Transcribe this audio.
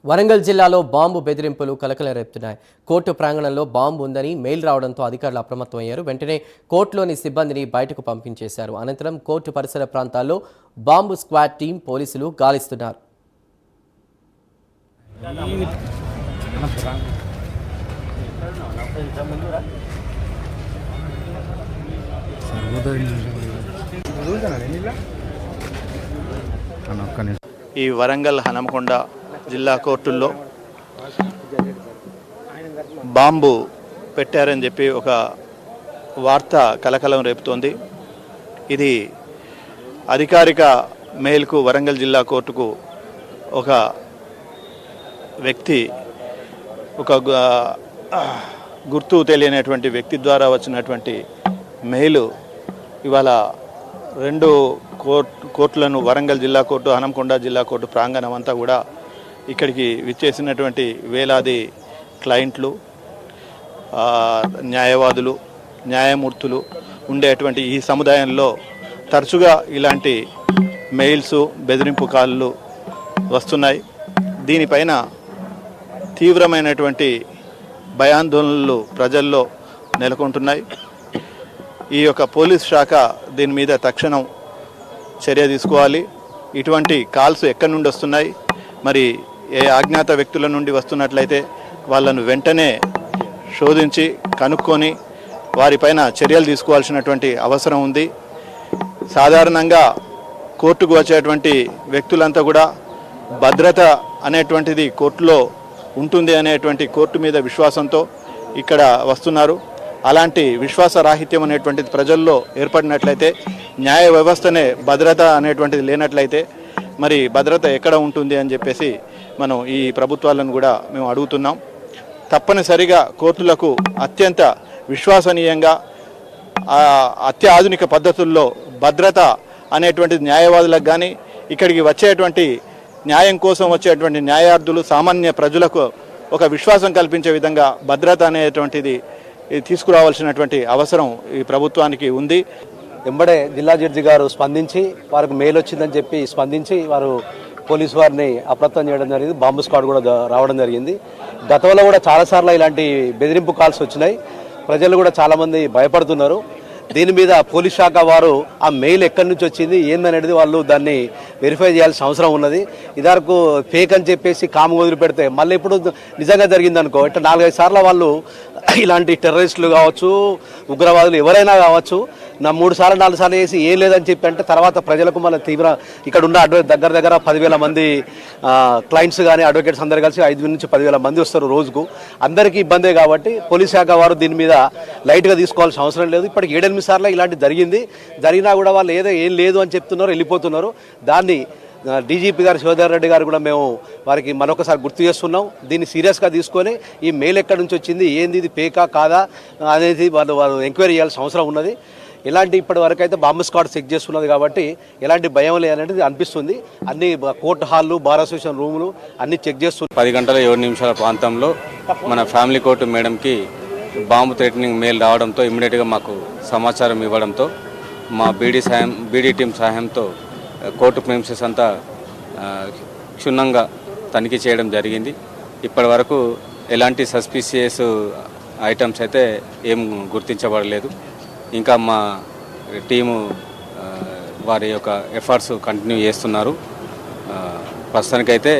వరంగల్ జిల్లాలో బాంబు బెదిరింపులు కలకలం రేపుతున్నాయి. కోర్టు ప్రాంగణంలో బాంబు ఉందని మెయిల్ రావడంతో అధికారులు అప్రమత్తమయ్యారు. వెంటనే కోర్టులోని సిబ్బందిని బయటకు పంపించేశారు. అనంతరం కోర్టు పరిసర ప్రాంతాల్లో బాంబు స్క్వాడ్ టీం పోలీసులు గాలిస్తున్నారు. ఈ వరంగల్ హనంకొండ జిల్లా కోర్టుల్లో బాంబు పెట్టారని చెప్పి ఒక వార్త కలకలం రేపుతోంది. ఇది అధికారిక మెయిల్కు వరంగల్ జిల్లా కోర్టుకు ఒక వ్యక్తి ఒక గుర్తు తెలియనటువంటి వ్యక్తి ద్వారా వచ్చినటువంటి మెయిల్ ఇవాళ రెండు కోర్టులను వరంగల్ జిల్లా కోర్టు, హనంకొండ జిల్లా కోర్టు ప్రాంగణం అంతా కూడా ఇక్కడికి విచ్చేసినటువంటి వేలాది క్లయింట్లు, న్యాయవాదులు, న్యాయమూర్తులు ఉండేటువంటి ఈ సముదాయంలో తరచుగా ఇలాంటి మెయిల్స్, బెదిరింపు కాల్లు వస్తున్నాయి. దీనిపైన తీవ్రమైనటువంటి భయాందోళనలు ప్రజల్లో నెలకొంటున్నాయి. ఈ యొక్క పోలీస్ శాఖ దీని మీద తక్షణం చర్య తీసుకోవాలి. ఇటువంటి కాల్స్ ఎక్కడి నుండి వస్తున్నాయి, మరి ఏ అజ్ఞాత వ్యక్తుల నుండి వస్తున్నట్లయితే వాళ్ళను వెంటనే శోధించి కనుక్కొని వారిపైన చర్యలు తీసుకోవాల్సినటువంటి అవసరం ఉంది. సాధారణంగా కోర్టుకు వచ్చేటువంటి వ్యక్తులంతా కూడా భద్రత అనేటువంటిది కోర్టులో ఉంటుంది అనేటువంటి కోర్టు మీద విశ్వాసంతో ఇక్కడ వస్తున్నారు. అలాంటి విశ్వాసరాహిత్యం అనేటువంటిది ప్రజల్లో ఏర్పడినట్లయితే, న్యాయ వ్యవస్థనే భద్రత అనేటువంటిది లేనట్లయితే మరి భద్రత ఎక్కడ ఉంటుంది అని చెప్పేసి మనం ఈ ప్రభుత్వాలను కూడా మేము అడుగుతున్నాం. తప్పనిసరిగా కోర్టులకు అత్యంత విశ్వసనీయంగా అత్యాధునిక పద్ధతుల్లో భద్రత అనేటువంటిది న్యాయవాదులకు కానీ, ఇక్కడికి వచ్చేటువంటి న్యాయం కోసం వచ్చేటువంటి న్యాయార్థులు, సామాన్య ప్రజలకు ఒక విశ్వాసం కల్పించే విధంగా భద్రత అనేటువంటిది తీసుకురావాల్సినటువంటి అవసరం ఈ ప్రభుత్వానికి ఉంది. వెంబడే జిల్లా జడ్జి గారు స్పందించి వారికి మెయిల్ వచ్చిందని చెప్పి స్పందించి వారు పోలీసు వారిని అప్రమత్తం చేయడం జరిగింది. బాంబు స్క్వాడ్ కూడా రావడం జరిగింది. గతంలో కూడా చాలాసార్లు ఇలాంటి బెదిరింపు కాల్స్ వచ్చినాయి. ప్రజలు కూడా చాలామంది భయపడుతున్నారు. దీని మీద పోలీస్ శాఖ వారు ఆ మెయిల్ ఎక్కడి నుంచి వచ్చింది ఏందనేది వాళ్ళు దాన్ని వెరిఫై చేయాల్సిన అవసరం ఉన్నది. ఇదివరకు ఫేక్ అని చెప్పేసి కాము వదిలిపెడితే మళ్ళీ ఇప్పుడు నిజంగా జరిగిందనుకో, ఇట్లా 4-5 సార్లు వాళ్ళు ఇలాంటి టెర్రరిస్టులు కావచ్చు, ఉగ్రవాదులు ఎవరైనా కావచ్చు, 3 సార్లు 4 సార్లు వేసి ఏం లేదని చెప్పి అంటే తర్వాత ప్రజలకు మళ్ళీ ఇక్కడ ఉన్న దగ్గర 10,000 మంది క్లయింట్స్ కానీ అడ్వకేట్స్ అందరు కలిసి 5,000 నుంచి 10,000 మంది వస్తారు రోజుకు. అందరికీ ఇబ్బందే కాబట్టి పోలీస్ శాఖ వారు దీని మీద లైట్గా తీసుకోవాల్సిన అవసరం లేదు. ఇప్పటికి 7-8 సార్లు ఇలాంటి జరిగినా కూడా వాళ్ళు ఏం లేదు అని చెప్తున్నారు, వెళ్ళిపోతున్నారు. దాన్ని డీజీపీ గారు శివధర్ రెడ్డి గారు కూడా మేము వారికి మరొకసారి గుర్తు చేస్తున్నాం. దీన్ని సీరియస్గా తీసుకొని ఈ మెయిల్ ఎక్కడి నుంచి వచ్చింది, ఏంది, ఇది ఫేకా కాదా అనేది వాళ్ళు ఎంక్వైరీ చేయాల్సిన అవసరం ఉన్నది. ఇలాంటి ఇప్పటి వరకు అయితే బాంబు స్క్వాడ్ చెక్ చేస్తున్నది కాబట్టి ఎలాంటి భయం లేదనేది అనిపిస్తుంది. అన్ని కోర్టు హాళ్ళు, బార్ అసోసియేషన్ రూములు అన్ని చెక్ చేస్తున్నారు. 10:07 ప్రాంతంలో మన ఫ్యామిలీ కోర్టు మేడంకి బాంబు థ్రెటనింగ్ మెయిల్ రావడంతో ఇమ్మీడియట్గా మాకు సమాచారం ఇవ్వడంతో మా బీడీ టీం సహాయంతో కోర్టు ప్రిమిసెస్ అంతా క్షుణ్ణంగా తనిఖీ చేయడం జరిగింది. ఇప్పటి వరకు ఎలాంటి సస్పిషియస్ ఐటమ్స్ అయితే ఏం గుర్తించబడలేదు. ఇంకా మా టీము వారి యొక్క ఎఫర్ట్స్ కంటిన్యూ చేస్తున్నారు. ప్రస్తుతానికైతే